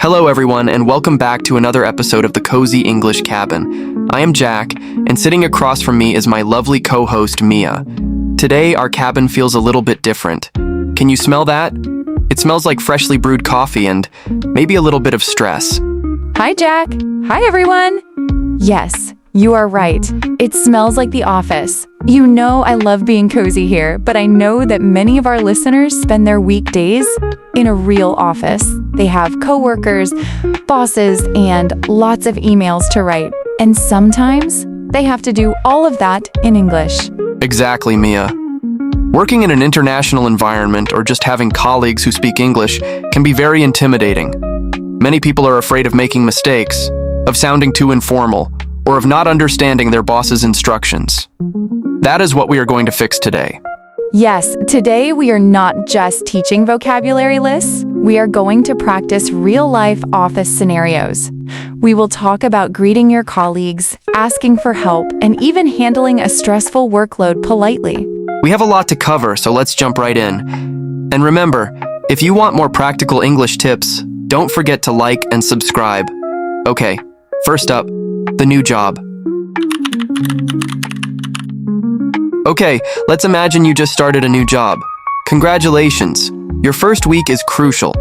Hello everyone, and welcome back to another episode of the Cozy English Cabin. I am Jack, and sitting across from me is my lovely co-host Mia. Today, our cabin feels a little bit different. Can you smell that? It smells like freshly brewed coffee and maybe a little bit of stress. Hi, Jack. Hi, everyone. Yes, you are right. It smells like the office. You know I love being cozy here, but I know that many of our listeners spend their weekdays in a real office. They have coworkers, bosses, and lots of emails to write. And sometimes they have to do all of that in English. Exactly, Mia. Working in an international environment or just having colleagues who speak English can be very intimidating. Many people are afraid of making mistakes, of sounding too informal, or of not understanding their boss's instructions. That is what we are going to fix today. Yes, today we are not just teaching vocabulary lists. We are going to practice real-life office scenarios. We will talk about greeting your colleagues, asking for help, and even handling a stressful workload politely. We have a lot to cover, so let's jump right in. And remember, if you want more practical English tips, don't forget to like and subscribe. Okay, first up, the new job. Okay, let's imagine you just started a new job. Congratulations! Your first week is crucial.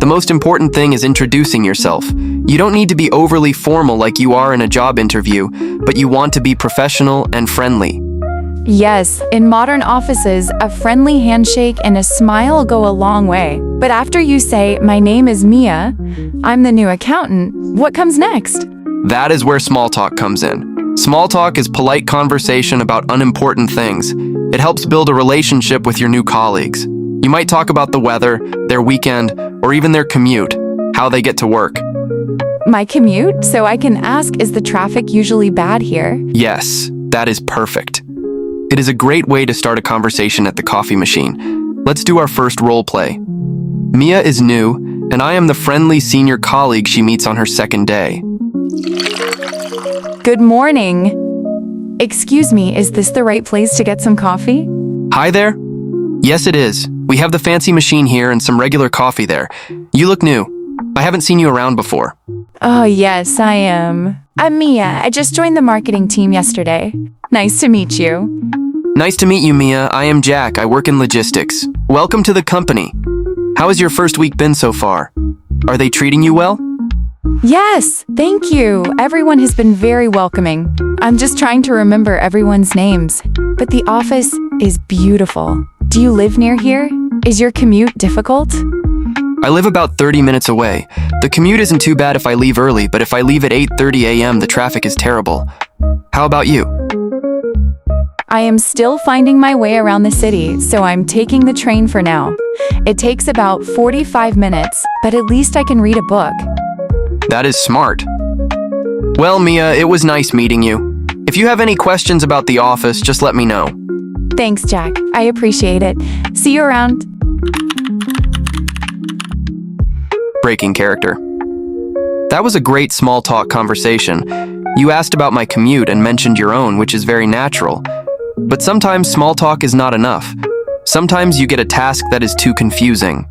The most important thing is introducing yourself. You don't need to be overly formal like you are in a job interview, but you want to be professional and friendly. Yes, in modern offices, a friendly handshake and a smile go a long way. But after you say, "My name is Mia, I'm the new accountant," what comes next? That is where small talk comes in. Small talk is polite conversation about unimportant things. It helps build a relationship with your new colleagues. You might talk about the weather, their weekend, or even their commute, how they get to work. My commute? So I can ask, is the traffic usually bad here? Yes, that is perfect. It is a great way to start a conversation at the coffee machine. Let's do our first role play. Mia is new, and I am the friendly senior colleague she meets on her second day. Good morning. Excuse me, is this the right place to get some coffee? Hi there. Yes, it is. We have the fancy machine here and some regular coffee there. You look new. I haven't seen you around before. Oh, yes, I am. I'm Mia. I just joined the marketing team yesterday. Nice to meet you. Nice to meet you, Mia. I am Jack. I work in logistics. Welcome to the company. How has your first week been so far? Are they treating you well? Yes, thank you. Everyone has been very welcoming. I'm just trying to remember everyone's names. But the office is beautiful. Do you live near here? Is your commute difficult? I live about 30 minutes away. The commute isn't too bad if I leave early, but if I leave at 8:30 a.m., the traffic is terrible. How about you? I am still finding my way around the city, so I'm taking the train for now. It takes about 45 minutes, but at least I can read a book. That is smart. Well, Mia, it was nice meeting you. If you have any questions about the office, just let me know. Thanks, Jack. I appreciate it. See you around. Breaking character. That was a great small talk conversation. You asked about my commute and mentioned your own, which is very natural. But sometimes small talk is not enough. Sometimes you get a task that is too confusing.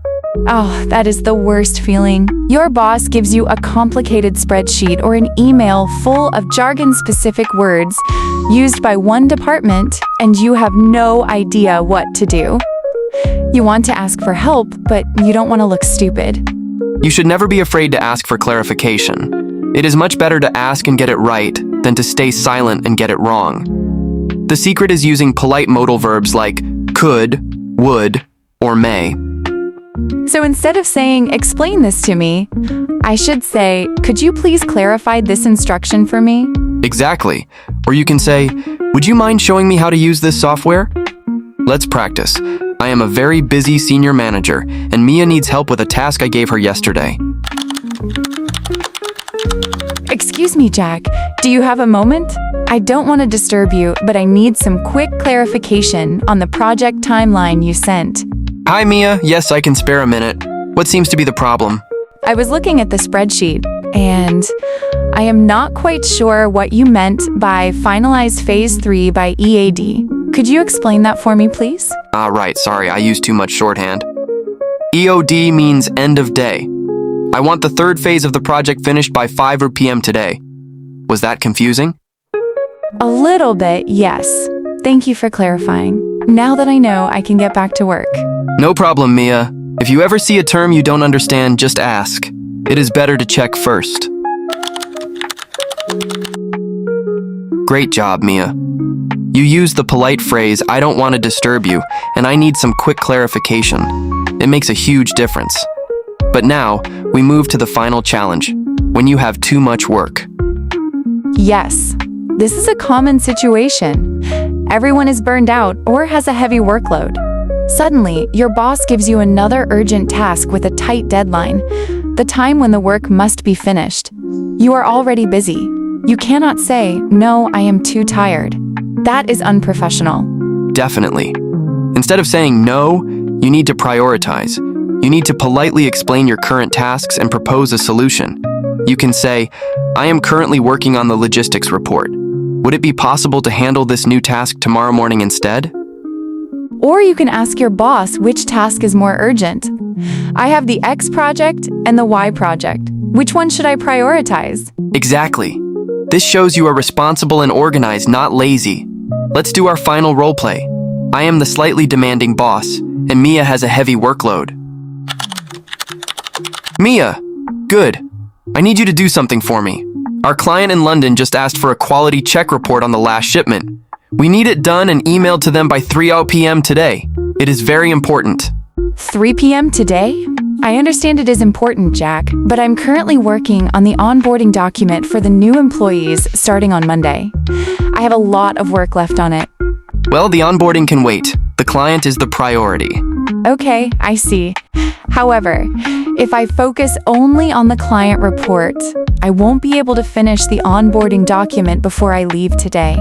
Oh, that is the worst feeling. Your boss gives you a complicated spreadsheet or an email full of jargon-specific words used by one department, and you have no idea what to do. You want to ask for help, but you don't want to look stupid. You should never be afraid to ask for clarification. It is much better to ask and get it right than to stay silent and get it wrong. The secret is using polite modal verbs like could, would, or may. So instead of saying, "Explain this to me," I should say, "Could you please clarify this instruction for me?" Exactly. Or you can say, "Would you mind showing me how to use this software?" Let's practice. I am a very busy senior manager, and Mia needs help with a task I gave her yesterday. Excuse me, Jack. Do you have a moment? I don't want to disturb you, but I need some quick clarification on the project timeline you sent. Hi, Mia. Yes, I can spare a minute. What seems to be the problem? I was looking at the spreadsheet, and I am not quite sure what you meant by finalize phase 3 by EAD. Could you explain that for me, please? Right, sorry, I used too much shorthand. EOD means end of day. I want the third phase of the project finished by 5 p.m. today. Was that confusing? A little bit, yes. Thank you for clarifying. Now that I know, I can get back to work. No problem, Mia. If you ever see a term you don't understand, just ask. It is better to check first. Great job, Mia. You used the polite phrase, "I don't want to disturb you, and I need some quick clarification." It makes a huge difference. But now, we move to the final challenge, when you have too much work. Yes, this is a common situation. Everyone is burned out or has a heavy workload. Suddenly, your boss gives you another urgent task with a tight deadline, the time when the work must be finished. You are already busy. You cannot say, "No, I am too tired." That is unprofessional. Definitely. Instead of saying no, you need to prioritize. You need to politely explain your current tasks and propose a solution. You can say, "I am currently working on the logistics report. Would it be possible to handle this new task tomorrow morning instead?" Or you can ask your boss which task is more urgent. "I have the X project and the Y project. Which one should I prioritize?" Exactly. This shows you are responsible and organized, not lazy. Let's do our final role play. I am the slightly demanding boss, and Mia has a heavy workload. Mia, good. I need you to do something for me. Our client in London just asked for a quality check report on the last shipment. We need it done and emailed to them by 3 p.m. today. It is very important. 3 p.m. today? I understand it is important, Jack, but I'm currently working on the onboarding document for the new employees starting on Monday. I have a lot of work left on it. Well, the onboarding can wait. The client is the priority. Okay, I see. However, if I focus only on the client report, I won't be able to finish the onboarding document before I leave today.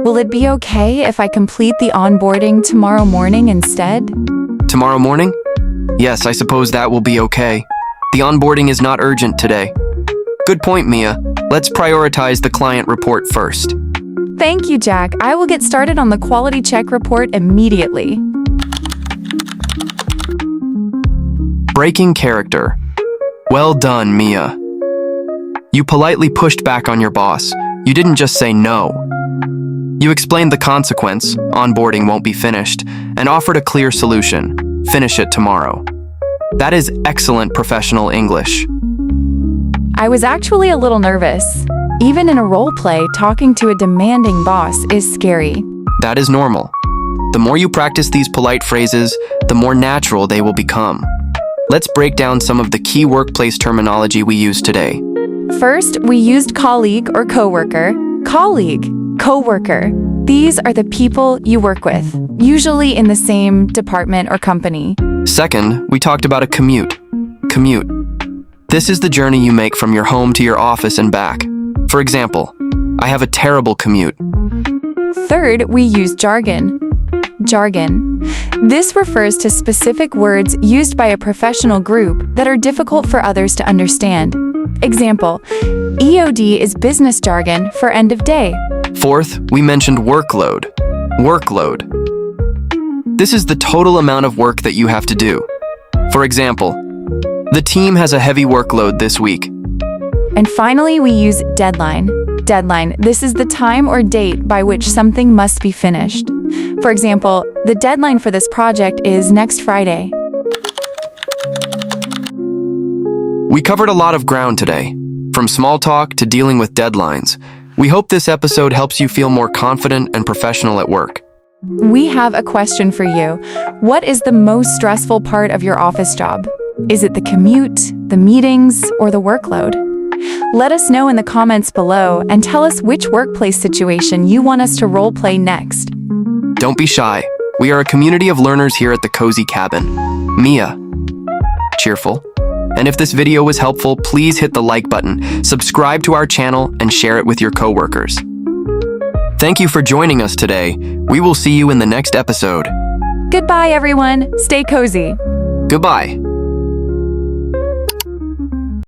Will it be okay if I complete the onboarding tomorrow morning instead? Tomorrow morning? Yes, I suppose that will be okay. The onboarding is not urgent today. Good point, Mia. Let's prioritize the client report first. Thank you, Jack. I will get started on the quality check report immediately. Breaking character. Well done, Mia. You politely pushed back on your boss. You didn't just say no. You explained the consequence, onboarding won't be finished, and offered a clear solution, finish it tomorrow. That is excellent professional English. I was actually a little nervous. Even in a role play, talking to a demanding boss is scary. That is normal. The more you practice these polite phrases, the more natural they will become. Let's break down some of the key workplace terminology we use today. First, we used colleague or coworker. Colleague, coworker. These are the people you work with, usually in the same department or company. Second, we talked about a commute. Commute. This is the journey you make from your home to your office and back. For example, I have a terrible commute. Third, we use jargon. Jargon. This refers to specific words used by a professional group that are difficult for others to understand. Example, EOD is business jargon for end of day. Fourth, we mentioned workload. Workload. This is the total amount of work that you have to do. For example, the team has a heavy workload this week. And finally, we use deadline. Deadline. This is the time or date by which something must be finished. For example, the deadline for this project is next Friday. We covered a lot of ground today, from small talk to dealing with deadlines. We hope this episode helps you feel more confident and professional at work. We have a question for you. What is the most stressful part of your office job? Is it the commute, the meetings, or the workload? Let us know in the comments below and tell us which workplace situation you want us to roleplay next. Don't be shy. We are a community of learners here at the Cozy Cabin. Mia. Cheerful. And if this video was helpful, please hit the like button, subscribe to our channel, and share it with your coworkers. Thank you for joining us today. We will see you in the next episode. Goodbye, everyone. Stay cozy. Goodbye.